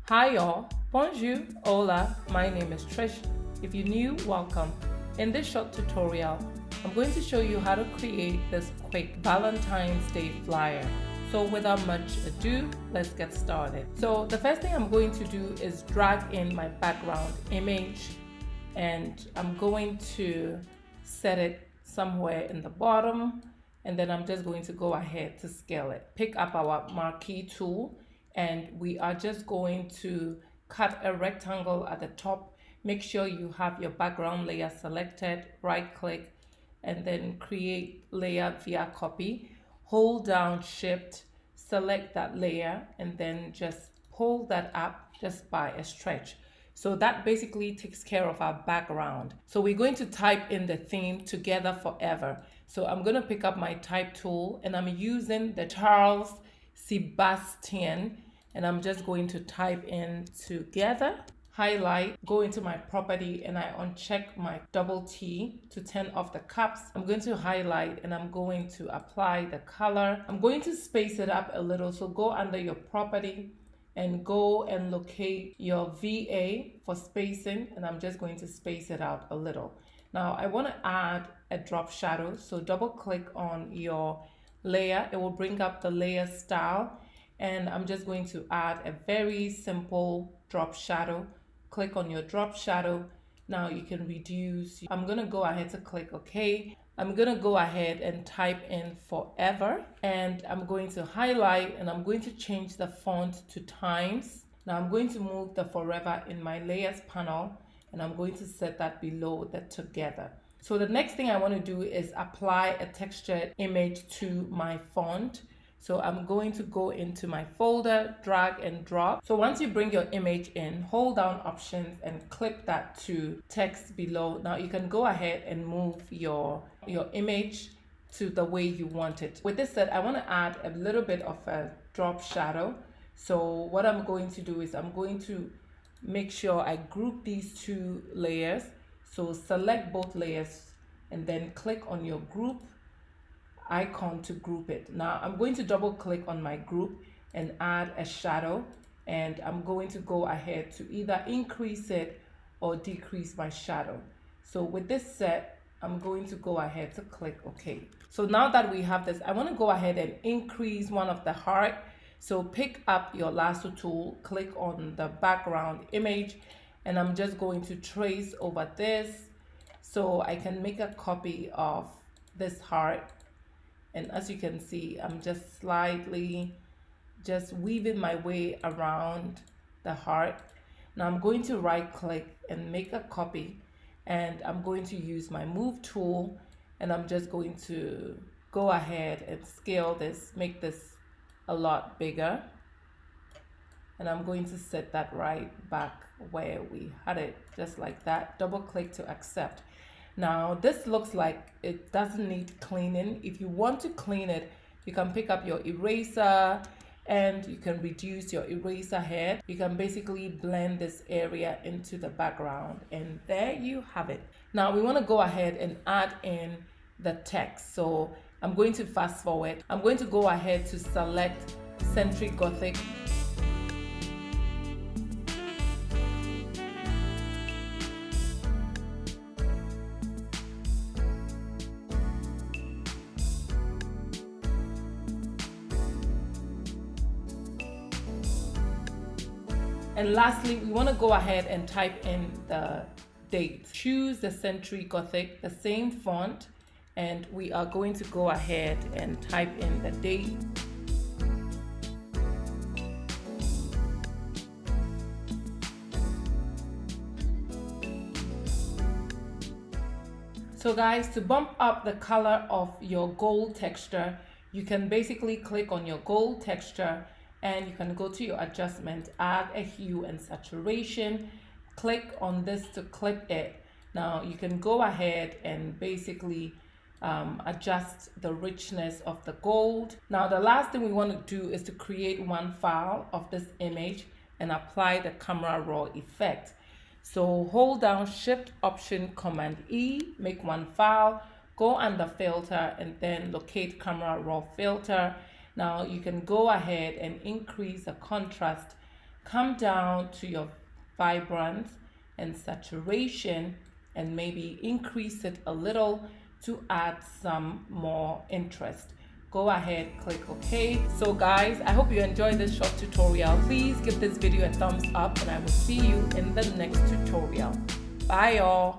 Hi y'all, bonjour, hola, my name is Trish. If you're new, welcome. In this short tutorial, I'm going to show you how to create this quick Valentine's Day flyer. So without much ado, let's get started. So the first thing I'm going to do is drag in my background image, and I'm going to set it somewhere in the bottom, and then I'm just going to go ahead to scale it. Pick up our marquee tool, and we are just going to cut a rectangle at the top. Make sure you have your background layer selected, right click, and then create layer via copy. Hold down shift, select that layer, and then just pull that up just by a stretch. So that basically takes care of our background. So we're going to type in the theme Together Forever. So I'm going to pick up my type tool, and I'm using the Charles Sebastian, and I'm just going to type in Together, highlight, go into my property, and I uncheck my double T to turn off the caps. I'm going to highlight, and I'm going to apply the color. I'm going to space it up a little, so go under your property and go and locate your VA for spacing, and I'm just going to space it out a little. Now I want to add a drop shadow, so double click on your layer. It will bring up the layer style, and I'm just going to add a very simple drop shadow. Click on your drop shadow. Now you can reduce. I'm going to go ahead to click OK. I'm going to go ahead and type in forever, and I'm going to highlight, and I'm going to change the font to Times. Now I'm going to move the forever in my layers panel, and I'm going to set that below the together. So the next thing I want to do is apply a textured image to my font. So I'm going to go into my folder, drag and drop. So once you bring your image in, hold down options and clip that to text below. Now you can go ahead and move your image to the way you want it. With this said, I want to add a little bit of a drop shadow. So what I'm going to do is I'm going to make sure I group these two layers. So select both layers and then click on your group icon to group it. Now I'm going to double click on my group and add a shadow, and I'm going to go ahead to either increase it or decrease my shadow. So with this set, I'm going to go ahead to click OK. So now that we have this, I want to go ahead and increase one of the heart. So pick up your lasso tool, click on the background image, and I'm just going to trace over this so I can make a copy of this heart. And as you can see, I'm just slightly just weaving my way around the heart. Now I'm going to right click and make a copy, and I'm going to use my move tool, and I'm just going to go ahead and scale this, make this a lot bigger. And I'm going to set that right back where we had it, just like that. Double click to accept. Now this looks like it doesn't need cleaning. If you want to clean it, you can pick up your eraser and you can reduce your eraser head. You can basically blend this area into the background, and there you have it. Now we want to go ahead and add in the text. So I'm going to fast forward. I'm going to go ahead to select Century Gothic. And lastly, we want to go ahead and type in the date. Choose the Century Gothic, the same font, and we are going to go ahead and type in the date. So guys, to bump up the color of your gold texture, you can basically click on your gold texture, and you can go to your adjustment, add a hue and saturation, click on this to clip it. Now you can go ahead and basically adjust the richness of the gold. Now the last thing we want to do is to create one file of this image and apply the camera raw effect. So hold down Shift Option Command E, make one file, go under filter, and then locate camera raw filter. Now you can go ahead and increase the contrast come down to your vibrance and saturation and maybe increase it a little to add some more interest. Go ahead, click OK. So guys, I hope you enjoyed this short tutorial. Please give this video a thumbs up and I will see you in the next tutorial. Bye y'all.